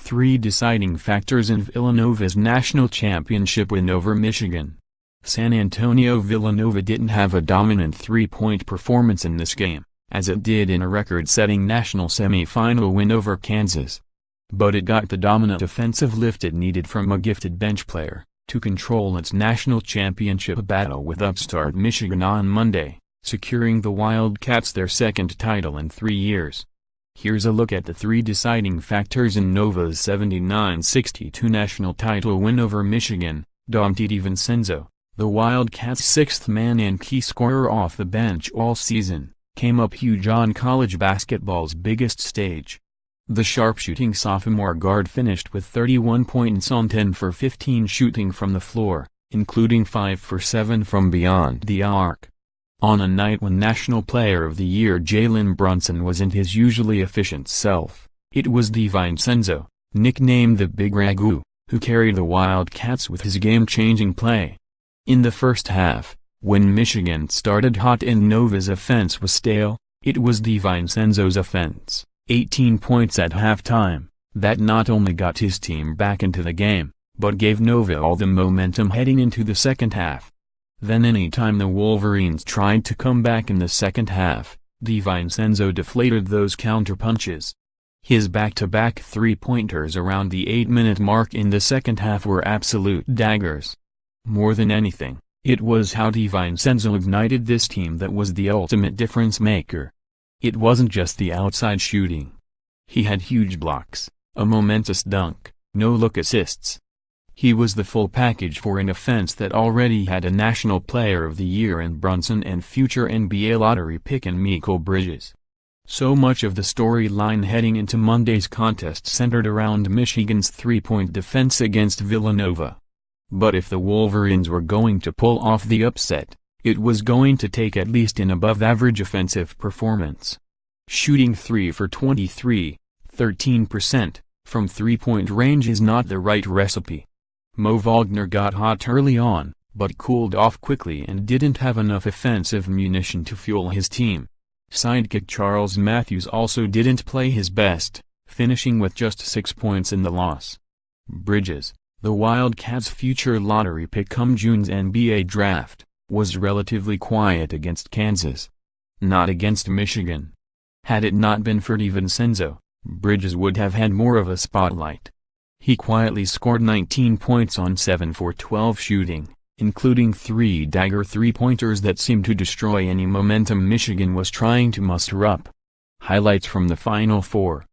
3 deciding factors in Villanova's national championship win over Michigan. San Antonio Villanova didn't have a dominant three-point performance in this game, as it did in a record-setting national semifinal win over Kansas. But it got the dominant offensive lift it needed from a gifted bench player to control its national championship battle with upstart Michigan on Monday, securing the Wildcats their second title in 3 years. Here's a look at the 3 deciding factors in Nova's 79-62 national title win over Michigan. Dante DiVincenzo, the Wildcats' sixth man and key scorer off the bench all season, came up huge on college basketball's biggest stage. The sharpshooting sophomore guard finished with 31 points on 10 for 15 shooting from the floor, including 5 for 7 from beyond the arc. On a night when National Player of the Year Jalen Brunson wasn't his usually efficient self, it was DiVincenzo, nicknamed the Big Ragu, who carried the Wildcats with his game-changing play. In the first half, when Michigan started hot and Nova's offense was stale, it was DiVincenzo's offense, 18 points at halftime, that not only got his team back into the game, but gave Nova all the momentum heading into the second half. Then anytime the Wolverines tried to come back in the second half, DiVincenzo deflated those counterpunches. His back-to-back three-pointers around the 8-minute mark in the second half were absolute daggers. More than anything, it was how DiVincenzo ignited this team that was the ultimate difference-maker. It wasn't just the outside shooting. He had huge blocks, a momentous dunk, no-look assists. He was the full package for an offense that already had a National Player of the Year in Brunson and future NBA lottery pick in Mikal Bridges. So much of the storyline heading into Monday's contest centered around Michigan's three-point defense against Villanova. But if the Wolverines were going to pull off the upset, it was going to take at least an above-average offensive performance. Shooting 3 for 23, 13%, from three-point range is not the right recipe. Mo Wagner got hot early on, but cooled off quickly and didn't have enough offensive munition to fuel his team. Sidekick Charles Matthews also didn't play his best, finishing with just 6 points in the loss. Bridges, the Wildcats' future lottery pick come June's NBA draft, was relatively quiet against Kansas. Not against Michigan. Had it not been for DiVincenzo, Bridges would have had more of a spotlight. He quietly scored 19 points on 7 for 12 shooting, including 3 dagger three-pointers that seemed to destroy any momentum Michigan was trying to muster up. Highlights from the Final Four.